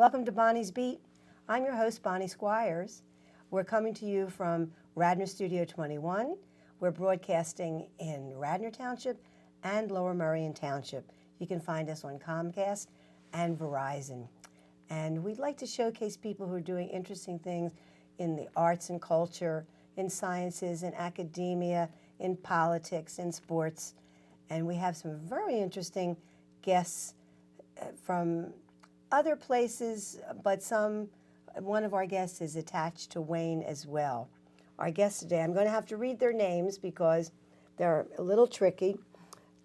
Welcome to Bonnie's Beat. I'm your host, Bonnie Squires. We're coming to you from Radnor Studio 21. We're broadcasting in Radnor Township and Lower Merion Township. You can find us on Comcast and Verizon. And we'd like to showcase people who are doing interesting things in the arts and culture, in sciences, in academia, in politics, in sports. And we have some very interesting guests from other places, but one of our guests is attached to Wayne as well. Our guests today, I'm going to have to read their names because they're a little tricky.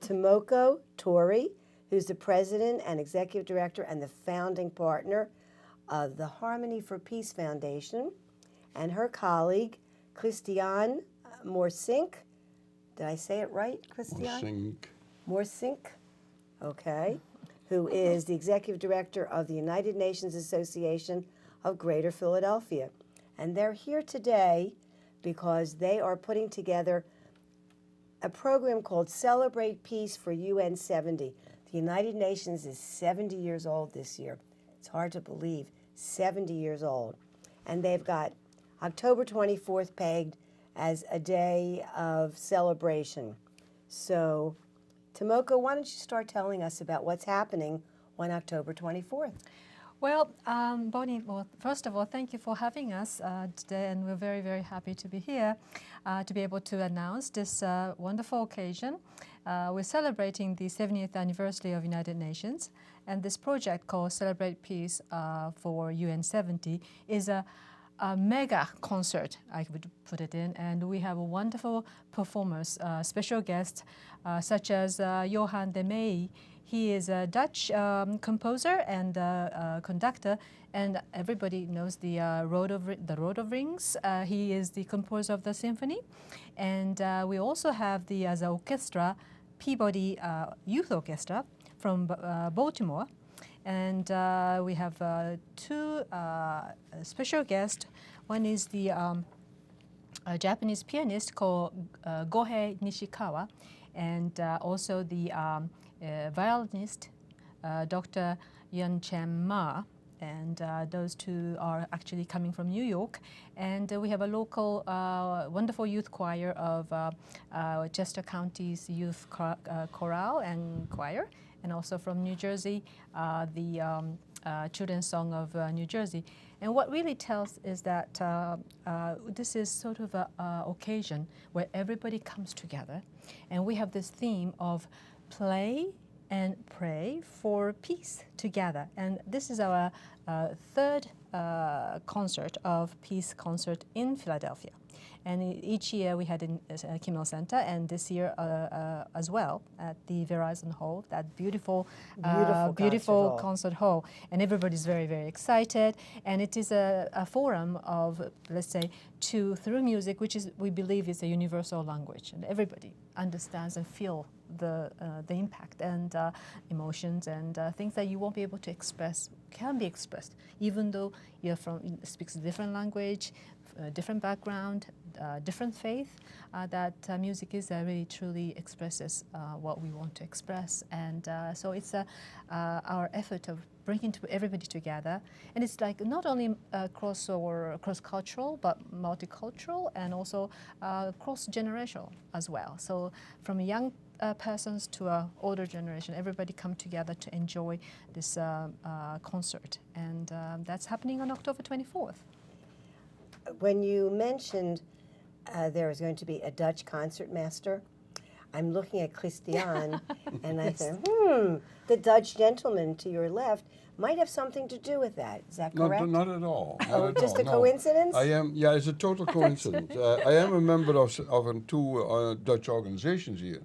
Tomoko Torii, who's the president and executive director and the founding partner of the Harmony for Peace Foundation, and her colleague, Christiaan Morssink. Did I say it right, Christiaan? Morssink. Okay. Who is the executive director of the United Nations Association of Greater Philadelphia. And they're here today because they are putting together a program called Celebrate Peace for UN 70. The United Nations is 70 years old this year. It's hard to believe, 70 years old. And they've got October 24th pegged as a day of celebration. So, Tomoko, why don't you start telling us about what's happening on October 24th? Well, Bonnie, first of all, thank you for having us today, and we're very, very happy to be here to be able to announce this wonderful occasion. We're celebrating the 70th anniversary of United Nations, and this project called Celebrate Peace for UN 70 is a mega concert, I would put it in, and we have wonderful performers, special guests such as Johan de Meij. He is a Dutch composer and conductor, and everybody knows the Road of Rings. He is the composer of the symphony, and we also have the as orchestra, Peabody Youth Orchestra from Baltimore. And we have two special guests. One is the a Japanese pianist called Gohei Nishikawa, and also the violinist Dr. Yun Chen Ma. And those two are actually coming from New York. And we have a local wonderful youth choir of Chester County's youth chorale and choir. And also from New Jersey, the Children's Song of New Jersey. And what really tells is that this is sort of an occasion where everybody comes together. And we have this theme of play and pray for peace together. And this is our third concert of Peace Concert in Philadelphia. And each year we had in Kimmel Center, and this year as well at the Verizon Hall, that beautiful concert hall. And everybody's very, very excited. And it is a forum of, let's say, through music, which is we believe is a universal language, and everybody understands and feel the impact and emotions and things that you won't be able to express can be expressed, even though you're speaks a different language, different background, different faith. That music is really truly expresses what we want to express, and so it's our effort of bringing everybody together, and it's like not only cross-cultural but multicultural and also cross-generational as well. So from young persons to older generation, everybody come together to enjoy this concert, and that's happening on October 24th. When you mentioned there is going to be a Dutch concertmaster, I'm looking at Christiaan, and I said, the Dutch gentleman to your left might have something to do with that. Is that correct? Not at all. Just a coincidence? I am. Yeah, it's a total coincidence. I am a member of two Dutch organizations here,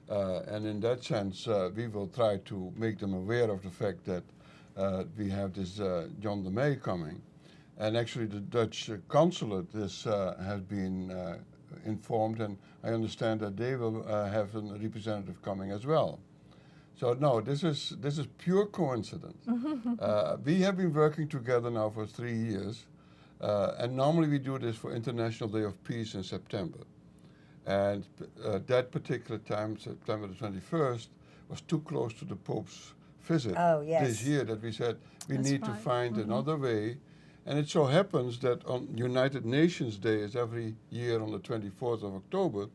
and in that sense, we will try to make them aware of the fact that we have this John de Meij coming. And actually the Dutch consulate has been informed, and I understand that they will have a representative coming as well. So no, this is pure coincidence. We have been working together now for 3 years, and normally we do this for International Day of Peace in September. And that particular time, September the 21st, was too close to the Pope's visit Oh, yes. this year that we said we That's need to right. find another way. And it so happens that on United Nations Day is every year on the 24th of October.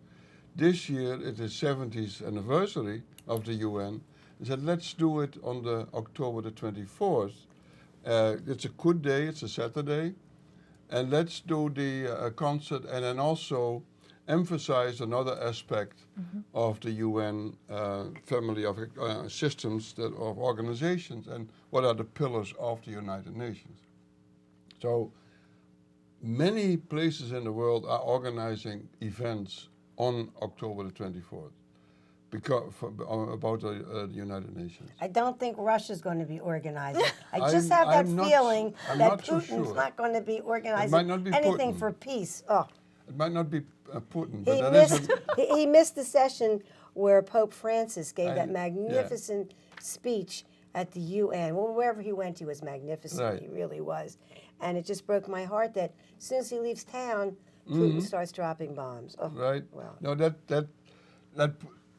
This year it is 70th anniversary of the UN. We said let's do it on the October the 24th. It's a good day, it's a Saturday. And let's do the concert and then also emphasize another aspect of the UN family of systems, of organizations, and what are the pillars of the United Nations. So many places in the world are organizing events on October the 24th about the United Nations. I don't think Russia's going to be organizing. I I'm- just have that I'm not- feeling I'm that not so Putin's sure. not going to be organizing might not be anything Putin. for peace. Oh, It might not be Putin, but he that missed. is He missed the session where Pope Francis gave that yeah. magnificent speech at the UN. Well, wherever he went, he was magnificent. Right. He really was, and it just broke my heart that as soon as he leaves town, Putin starts dropping bombs. Oh, right. Well, No, that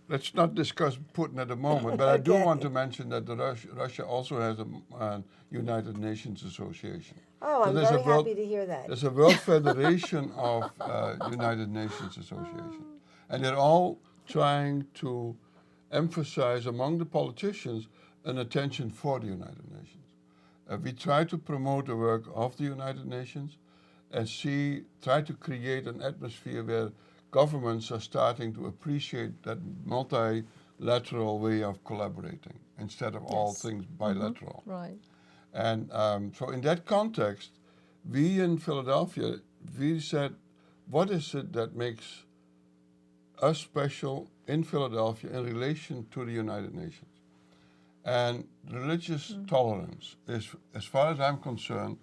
let's not discuss Putin at the moment. But I do Okay. want to mention that Russia also has a United Nations Association. oh, So I'm there's a very world- happy to hear that. There's a World Federation of United Nations Association, and they're all trying to emphasize among the politicians an attention for the United Nations. We try to promote the work of the United Nations and try to create an atmosphere where governments are starting to appreciate that multilateral way of collaborating instead of all Yes. things bilateral. Right. And so in that context, we in Philadelphia, we said, what is it that makes us special in Philadelphia in relation to the United Nations? And religious tolerance is, as far as I'm concerned,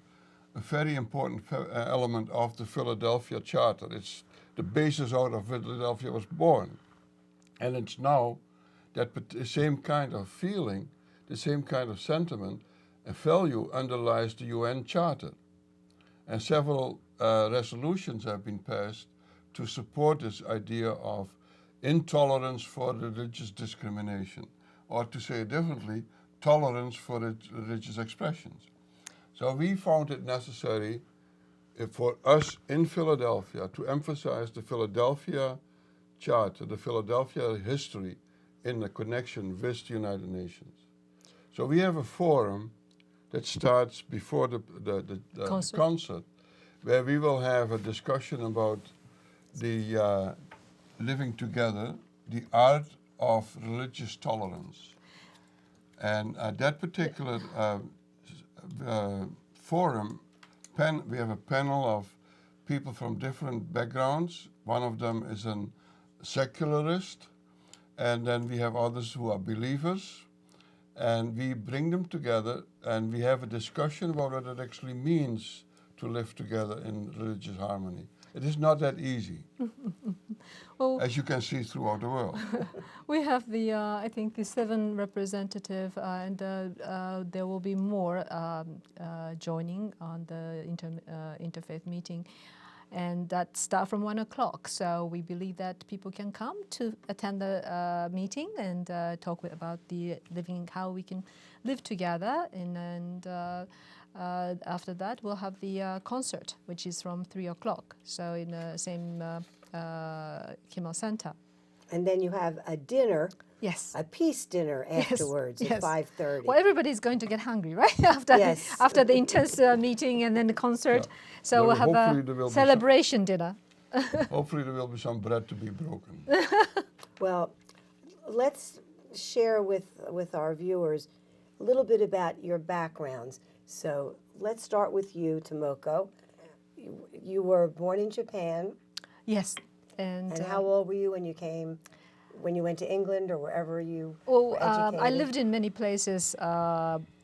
a very important element of the Philadelphia Charter. It's the basis out of Philadelphia was born. And it's now that the same kind of feeling, the same kind of sentiment and value underlies the UN Charter. And several resolutions have been passed to support this idea of intolerance for religious discrimination, or to say it differently, tolerance for religious expressions. So we found it necessary for us in Philadelphia to emphasize the Philadelphia Charter, the Philadelphia history in the connection with the United Nations. So we have a forum that starts before the concert, where we will have a discussion about the living together, the art of religious tolerance. And at that particular forum, we have a panel of people from different backgrounds. One of them is a secularist, and then we have others who are believers. And we bring them together and we have a discussion about what it actually means to live together in religious harmony. It is not that easy, Well, as you can see throughout the world. we have I think the 7 representative, and there will be more joining on the interfaith meeting. And that starts from 1 o'clock. So we believe that people can come to attend the meeting and talk about how we can live together. And after that, we'll have the concert, which is from 3 o'clock. So in the same Kimmel Center. And then you have a dinner, Yes. a peace dinner afterwards yes. at 5:30. Well, everybody's going to get hungry, right? Yes. After the intense meeting and then the concert. So Well, we'll have hopefully there will a be celebration dinner. Hopefully there will be some bread to be broken. Well, let's share with our viewers a little bit about your backgrounds. So let's start with you, Tomoko. You were born in Japan. Yes. And how old were you when you went to England or wherever you well, were educated? I lived in many places,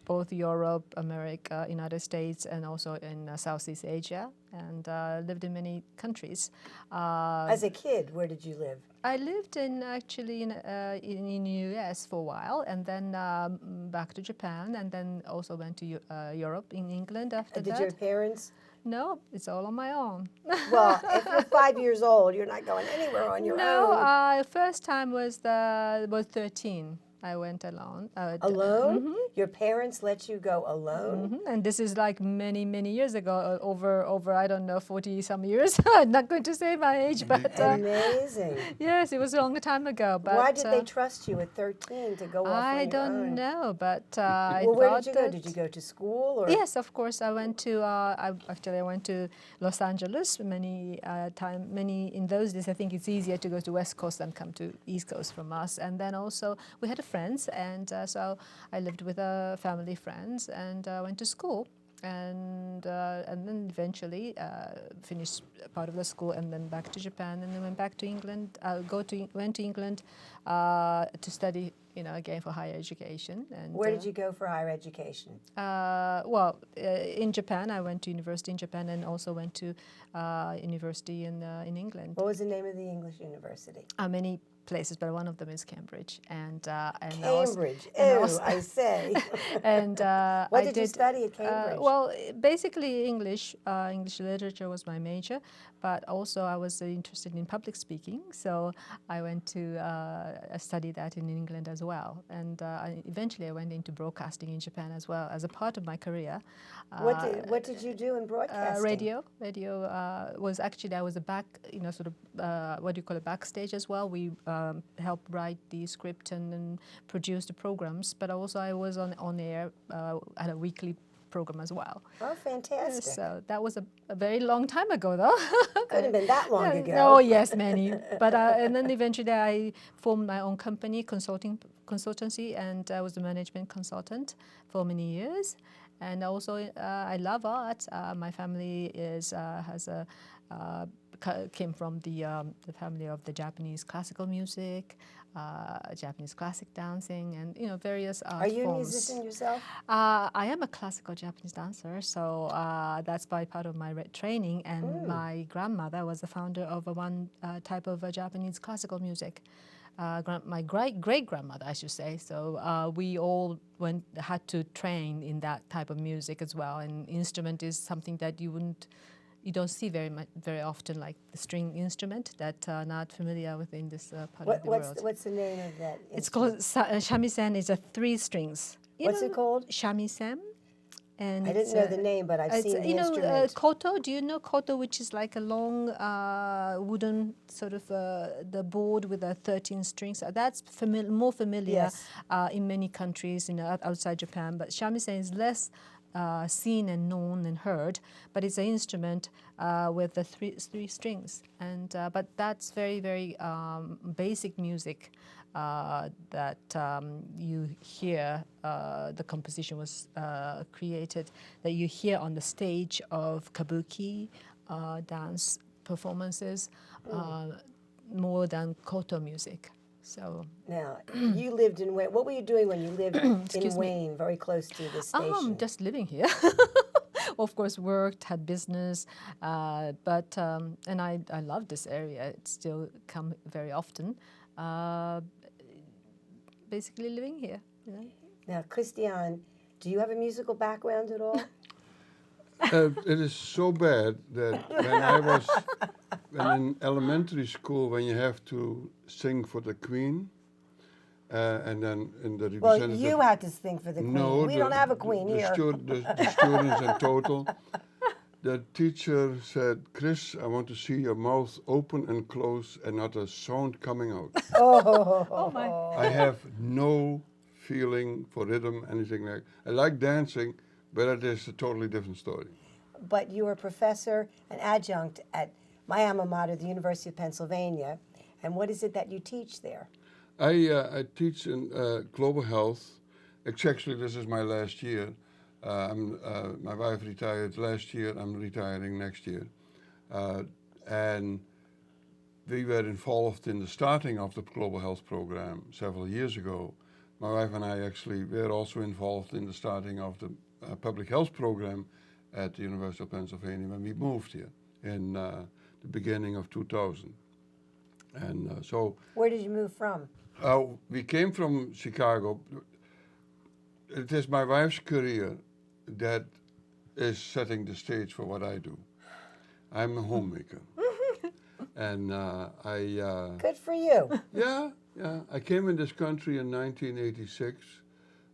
both Europe, America, United States, and also in Southeast Asia, and lived in many countries. As a kid, where did you live? I lived in the U.S. for a while, and then back to Japan, and then also went to Europe, in England after that. Did your parents? No, it's all on my own. Well, if you're 5 years old, you're not going anywhere on your own. No, first time was 13. I went alone. Alone? Your parents let you go alone? And this is like many, many years ago, over I don't know, 40 some years. I'm not going to say my age, but Amazing. yes, it was a long time ago. But Why did they trust you at 13 to go off on I your don't own? know, but I Well, where thought did you go? that- Did you go to school? Or? Yes, of course. I went to. I went to Los Angeles many in those days. I think it's easier to go to West Coast than come to East Coast from us. And then also we had friends, and so I lived with family friends, and went to school. And then eventually finished part of the school, and then back to Japan, and then went back to England. Went to England to study, again for higher education. And Where did you go for higher education? In Japan, I went to university in Japan, and also went to university in England. What was the name of the English university? Many places, but one of them is Cambridge. And Cambridge. I say. And what did you study at Cambridge? Well, basically English. English literature was my major, but also I was interested in public speaking, so I went to study that in England as well. And eventually I went into broadcasting in Japan as well as a part of my career. What did you do in broadcasting? Radio. Radio was actually, I was a back, sort of, what do you call it, backstage as well. We helped write the script and produce the programs, but also I was on air at a weekly program as well. Oh, fantastic. So that was a very long time ago, though. Couldn't have been that long ago. Oh, yes, many. But and then eventually I formed my own company, consultancy, and I was a management consultant for many years. And also, I love art. My family came from the family of the Japanese classical music, Japanese classic dancing, and various art forms. Are you a musician yourself? I am a classical Japanese dancer, so that's by part of my training. And my grandmother was the founder of one type of Japanese classical music. My great-grandmother, I should say. So we all had to train in that type of music as well. And instrument is something that you don't see very often, like the string instrument that are not familiar with in this part of the world. What's the name of that instrument? It's called shamisen. It's 3 strings. What's it called? Shamisen. And I didn't know the name, but I've seen the instrument. Koto. Do you know koto, which is like a long wooden sort of the board with 13 strings? That's more familiar in many countries outside Japan. But shamisen is less seen and known and heard, but it's an instrument with the three strings. And but that's very, very basic music that you hear. The composition was created that you hear on the stage of kabuki dance performances, more than koto music. So now, you lived in Wayne. What were you doing when you lived in Wayne, very close to the station? Just living here. Of course, worked, had business, but and I love this area. It still come very often. Basically, living here. Now, Christiaan, do you have a musical background at all? It is so bad that when I was in elementary school, when you have to sing for the Queen, and then in the Well, you had to sing for the Queen. No, we don't have a Queen here. The students in total. The teacher said, "Chris, I want to see your mouth open and close and not a sound coming out." Oh my! I have no feeling for rhythm, anything like. I like dancing, but it is a totally different story. But you are a professor, an adjunct at my alma mater, the University of Pennsylvania. And what is it that you teach there? I teach in global health. Actually, this is my last year. My wife retired last year. I'm retiring next year. And we were involved in the starting of the global health program several years ago. My wife and I actually were also involved in the starting of the public health program at the University of Pennsylvania when we moved here in the beginning of 2000. And so... Where did you move from? We came from Chicago. It is my wife's career that is setting the stage for what I do. I'm a homemaker. And Good for you. Yeah, Yeah, I came in this country in 1986.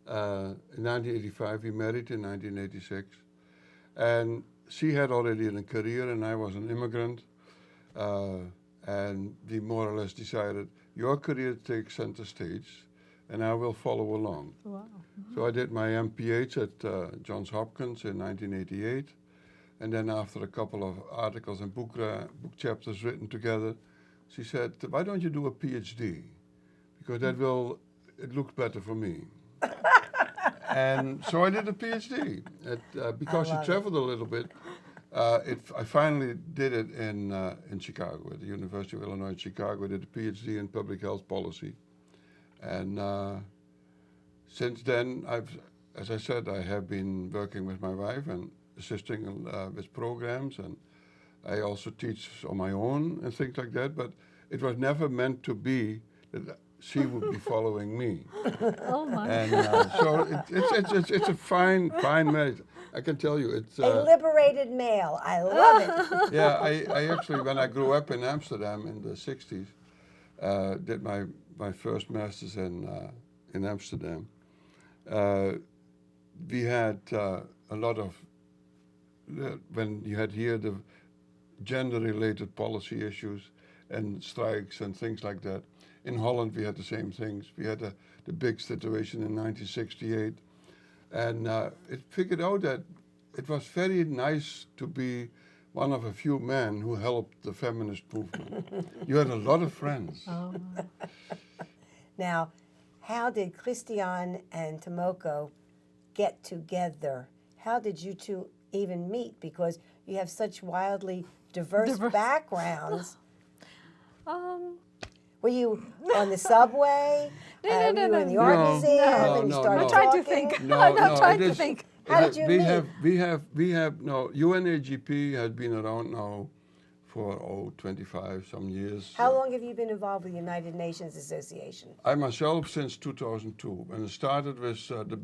In 1985, we married in 1986. And she had already a career, and I was an immigrant. And we more or less decided, your career takes center stage, and I will follow along. Wow. So I did my MPH at Johns Hopkins in 1988. And then after a couple of articles and book chapters written together, she said, why don't you do a PhD? Because it looks better for me. And so I did a PhD. Because she traveled a little bit, I finally did it in Chicago, at the University of Illinois Chicago. I did a PhD in public health policy. And since then, as I said, I have been working with my wife and assisting with programs, and I also teach on my own and things like that, but it was never meant to be that she would be following me. Oh my. And so it's a fine marriage. I can tell you, it's a liberated male. I love it. Yeah, I actually, when I grew up in Amsterdam in the 60s, did my first master's in Amsterdam. We had a lot of, when you had here the gender-related policy issues and strikes and things like that. In Holland, we had the same things. We had the big situation in 1968. And it figured out that it was very nice to be one of a few men who helped the feminist movement. You had a lot of friends. Oh. Now, how did Christiaan and Tomoko get together? How did you two even meet? Because you have such wildly diverse backgrounds. Were you on the subway? No. You were in the art museum and you started I'm trying to talking? think. I'm not trying to think. How did you meet? We have no, UNAGP has been around now for 25 some years. How long have you been involved with the United Nations Association? I myself since 2002, when it started with the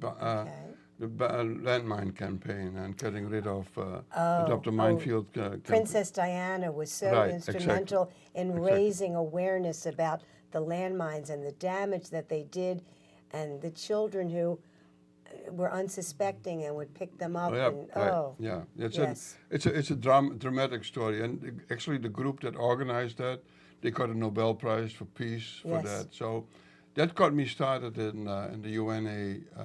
landmine campaign and getting rid of the Dr. Minefield campaign. Princess Diana was so instrumental in raising awareness about the landmines and the damage that they did, and the children who were unsuspecting and would pick them up. It's a dramatic story, and actually the group that organized that, they got a Nobel Prize for Peace for that. So that got me started in the UNAGP,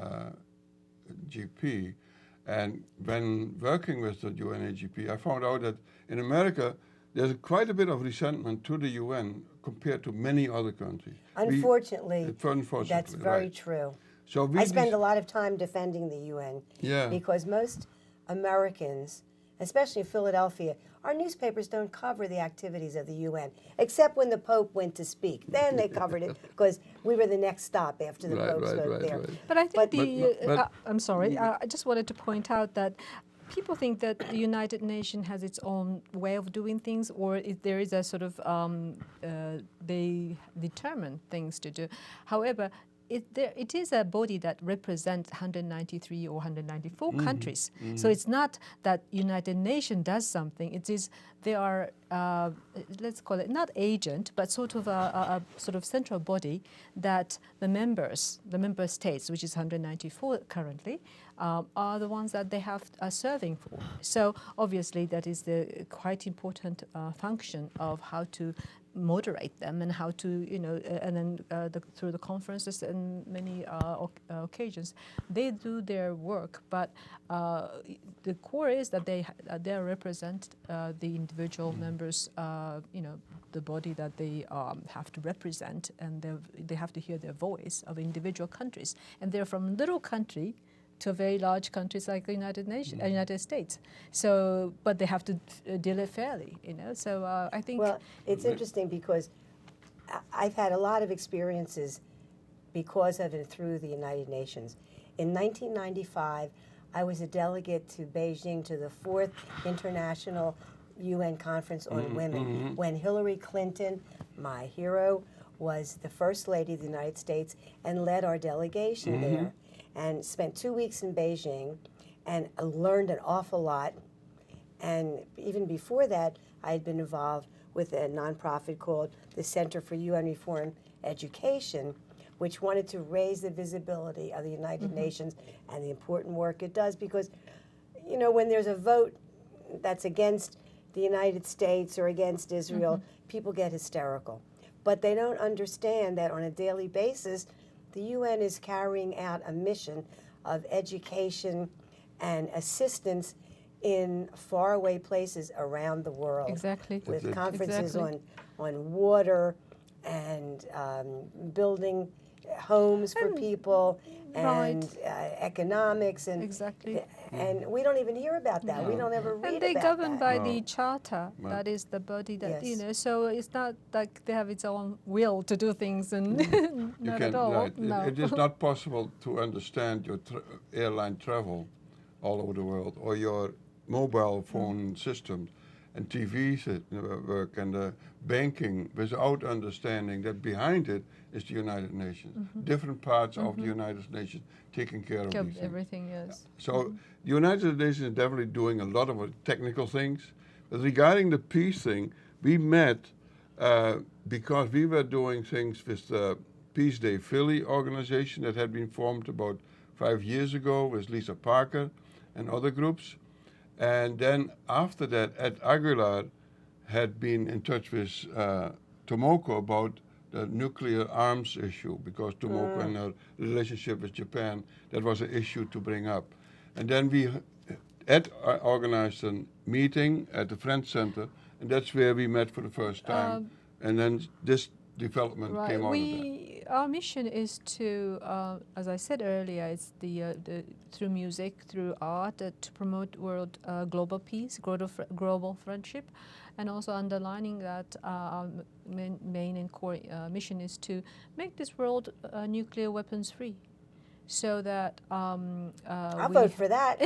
and when working with the UNAGP, I found out that in America there's quite a bit of resentment to the UN compared to many other countries. Unfortunately, that's very true. So I spend a lot of time defending the UN because most Americans, especially in Philadelphia, our newspapers don't cover the activities of the UN, except when the Pope went to speak. Then they covered it because we were the next stop after the Pope spoke there. But I think I'm sorry, I just wanted to point out that people think that the United Nations has its own way of doing things, or if there is a sort of, they determine things to do. However, it is a body that represents 193 or 194 countries. So it's not that United Nations does something. It is they are, let's call it not agent, but sort of a sort of central body that the member states, which is 194 currently, are the ones that they are serving for. So obviously that is the quite important function of how to moderate them and how to, and then through the conferences and many occasions, they do their work. But the core is that they represent the individual members, the body that they have to represent, and they have to hear their voice of individual countries. And they're from little country to very large countries like the United States. So, but they have to deal it fairly, So I think. Well, it's interesting because I've had a lot of experiences because of and through the United Nations. In 1995, I was a delegate to Beijing to the 4th International UN Conference on Women, when Hillary Clinton, my hero, was the First Lady of the United States and led our delegation there. And spent 2 weeks in Beijing and learned an awful lot. And even before that, I had been involved with a nonprofit called the Center for UN Reform Education, which wanted to raise the visibility of the United Nations and the important work it does, because, you know, when there's a vote that's against the United States or against Israel, people get hysterical. But they don't understand that on a daily basis, the UN is carrying out a mission of education and assistance in faraway places around the world. Exactly. With conferences Exactly. on water and building homes for people and economics and Exactly. and we don't even hear about that. We don't ever read And they're about governed that. by the charter. That is the body that, you Yes. know, so it's not like they have its own will to do things and not at all. Right. No. It is not possible to understand your airline travel all over the world, or your mobile phone systems and TV work and banking, without understanding that behind it is the United Nations. Different parts of the United Nations taking care of these things. Everything, yes. So the United Nations is definitely doing a lot of technical things. But regarding the peace thing, we met because we were doing things with the Peace Day Philly organization that had been formed about 5 years ago with Lisa Parker and other groups. And then after that, Ed Aguilar had been in touch with Tomoko about the nuclear arms issue, because Tomoko and her relationship with Japan, that was an issue to bring up. And then Ed organized a meeting at the Friends Center, and that's where we met for the first time. And then this development came out of that. Our mission is to, as I said earlier, it's through music, through art, to promote global peace, global friendship, and also underlining that our main and core mission is to make this world nuclear weapons free. So that I'll vote for that.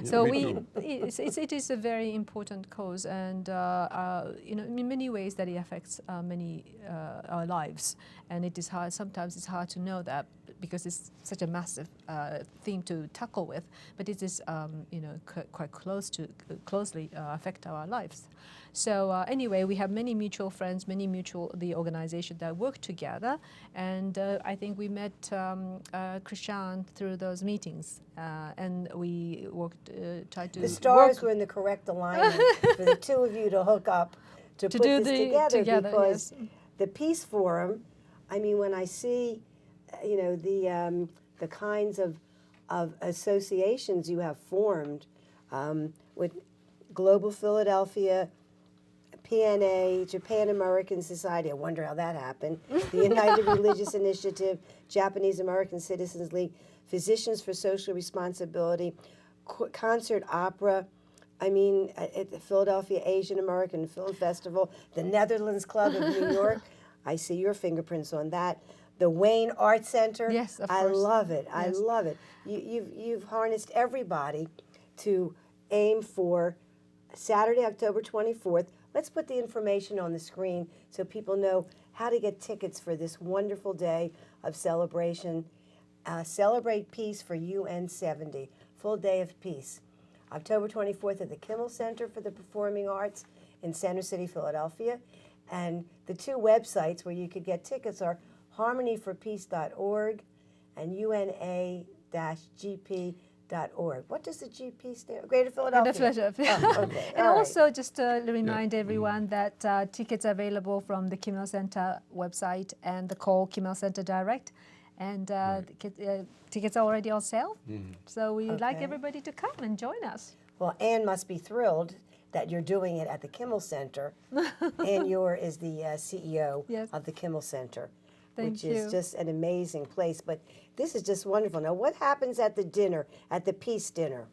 so me too. it is a very important cause, and you know, in many ways that it affects our lives, and it is hard. Sometimes it's hard to know that because it's such a massive theme to tackle with, but it is you know, quite closely affect our lives. So anyway, we have many mutual friends, the organizations that work together, and I think we met Christiaan through those meetings, and we tried to. The stars were in the correct alignment for the two of you to hook up to put do this together, because yes. the Peace Forum, I mean, when I see, you know, the kinds of associations you have formed with Global Philadelphia, PNA, Japan American Society, I wonder how that happened, the United Religious Initiative, Japanese American Citizens League, Physicians for Social Responsibility, Concert Opera, I mean, at the Philadelphia Asian American Film Festival, the Netherlands Club of New York, I see your fingerprints on that, the Wayne Art Center. Yes, of I course. love it. Yes. I love it. You've harnessed everybody to aim for Saturday, October 24th. Let's put the information on the screen so people know how to get tickets for this wonderful day of celebration. Celebrate Peace for UN 70, full day of peace. October 24th at the Kimmel Center for the Performing Arts in Center City, Philadelphia. And the two websites where you could get tickets are harmonyforpeace.org and una-gp.org. What does the GP stand for? Greater Philadelphia. Oh, okay. And All right. also just to remind everyone that tickets are available from the Kimmel Center website and the call Kimmel Center Direct. And tickets are already on sale. So we'd like everybody to come and join us. Well, Anne must be thrilled that you're doing it at the Kimmel Center. Anne Ure is the CEO Yes. of the Kimmel Center, Thank which you. is just an amazing place. But this is just wonderful. Now, what happens at the dinner, at the Peace Dinner?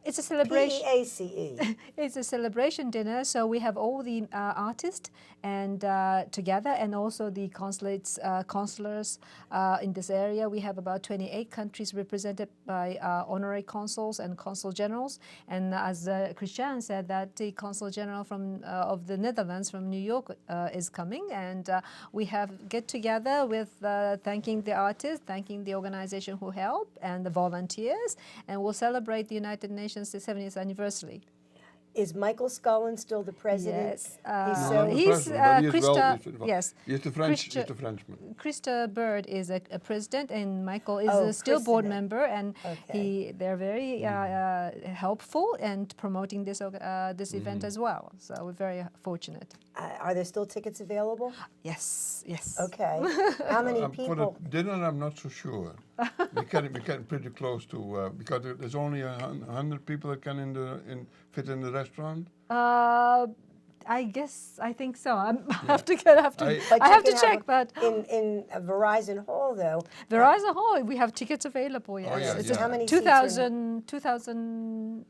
It's a celebration. PACE. It's a celebration dinner, so we have all the artists and together, and also the consulates, consulars in this area. We have about 28 countries represented by honorary consuls and consul generals. And as Christiaan said, that the consul general from of the Netherlands from New York is coming, and we have get together with thanking the artists, thanking the organization who help, and the volunteers, and we'll celebrate the United Nations the 70th anniversary. Is Michael Scullin still the president? Yes. He's No, so not the he's president, but he is well. Krista. He's involved. Yes. He's the French. He's the Frenchman. Krista Bird is a president, and Michael is Oh, still board Krista. member, and Okay. they're very helpful and promoting this this event as well. So we're very fortunate. Are there still tickets available? Yes, yes. Okay. How many For people? the dinner, I'm not so sure. we can pretty close to because there's only 100 people that can fit in the restaurant. I think so. I have to check, but in Verizon Hall though. Verizon Hall, we have tickets available. Yes, Oh, yeah, it's yeah. How many seats are 2,000.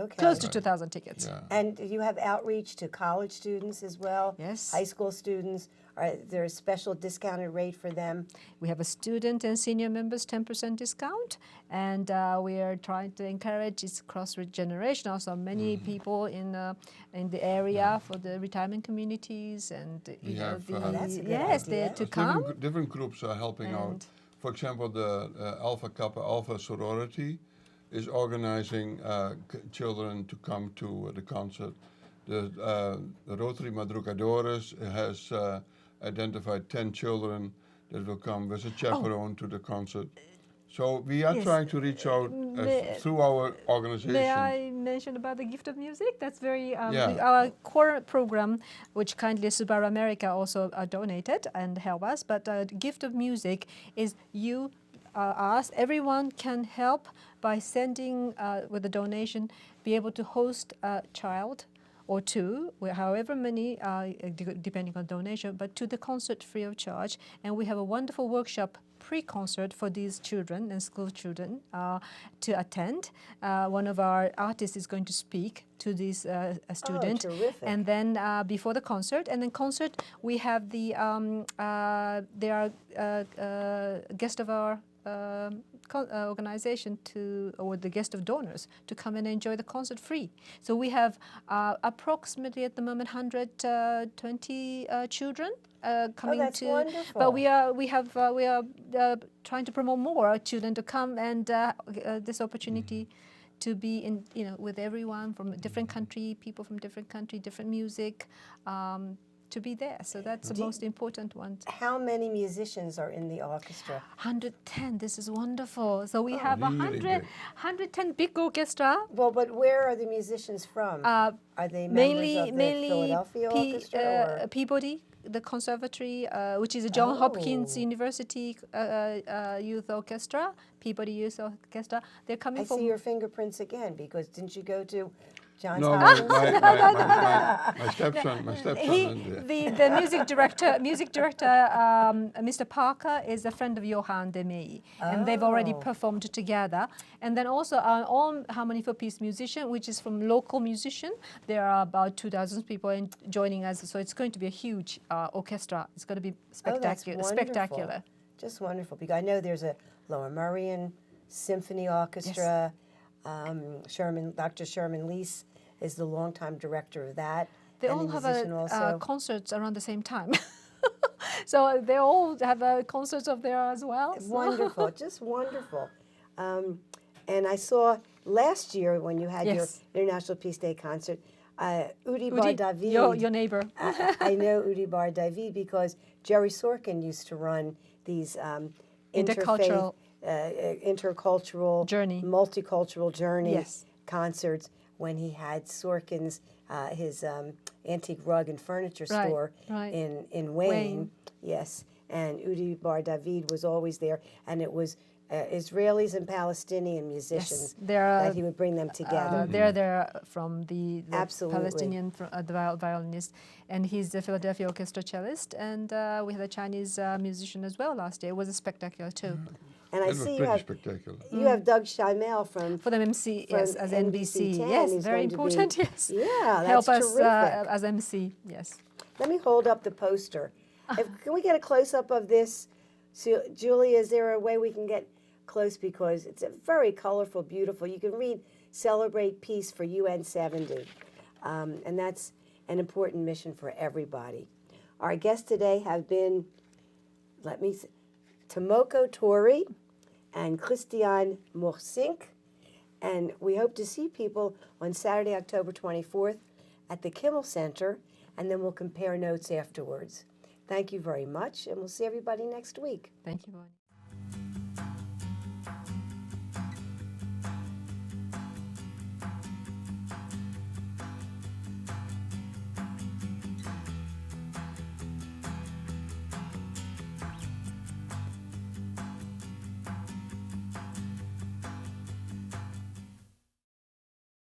Okay. Close to 2,000 tickets. Yeah. And you have outreach to college students as well? Yes. High school students? Are there a special discounted rate for them? We have a student and senior members 10% discount, and we are trying to encourage it's cross-generational. So many people in the area for the retirement communities, and We have, that's a good yes, idea. to come. Different groups are helping out. And- For example, the Alpha Kappa Alpha sorority is organizing children to come to the concert. The Rotary Madrugadores has identified 10 children that will come with a chaperone to the concert. So we are Yes. trying to reach out through our organization. May I mention about the gift of music? That's very Yeah. our core program, which kindly Subaru America also donated and help us. But gift of music is you, us, everyone can help by sending with a donation, be able to host a child or two, however many, depending on donation, but to the concert free of charge. And we have a wonderful workshop pre-concert for these children and school children to attend. One of our artists is going to speak to this student. Oh, terrific. And then before the concert, and then concert, we have the, they are guest of our organization or the guest of donors to come and enjoy the concert free. So we have approximately at the moment 120 children coming that's to. wonderful. But we are trying to promote more children to come and this opportunity to be in with everyone from a different country, people from different country, different music. To be there, so that's the most important one. How many musicians are in the orchestra? 110. This is wonderful. So we have really big. 110 big orchestra. Well, but where are the musicians from? Are they members of the Philadelphia Orchestra? Or? Peabody, the conservatory, which is a John Hopkins University Youth Orchestra, Peabody Youth Orchestra. They're coming I from. see your fingerprints again, because didn't you go to Johns No, Hopkins? my stepson is there. The music director, Mr. Parker, is a friend of Johann de Meij, and they've already performed together. And then also our own Harmony for Peace musician, which is from local musician. There are about 2,000 people joining us, so it's going to be a huge orchestra. It's going to be spectacular. Spectacular. Just wonderful, because I know there's a Lower Merion Symphony Orchestra. Dr. Sherman Leese is the longtime director of that. They and all the have musician also. concerts around the same time. So they all have concerts of there as well. So. Wonderful, just wonderful. And I saw last year when you had your International Peace Day concert, Udi Bar David. Your neighbor. I know Udi Bar David because Jerry Sorkin used to run these intercultural journey, multicultural journey concerts when he had Sorkin's his antique rug and furniture store in Wayne. Yes, and Udi Bar David was always there, and it was Israelis and Palestinian musicians that he would bring them together. They're from the Palestinian the violinist, and he's the Philadelphia Orchestra cellist, and we had a Chinese musician as well last year. It was spectacular too. And I see you have spectacular. You have Doug Schimel from MC, yes, as NBC. 10. Yes, He's very going to important. be, Yes, yeah, that's help us terrific. as MC. Yes. Let me hold up the poster. Can we get a close up of this? So, Julia, is there a way we can get close, because it's a very colorful, beautiful. You can read "Celebrate Peace for UN 70," and that's an important mission for everybody. Our guests today have been, Tomoko Torii and Christiaan Morssink, And we hope to see people on Saturday, October 24th at the Kimmel Center, and then we'll compare notes afterwards. Thank you very much, and we'll see everybody next week. Thank you, Bonnie.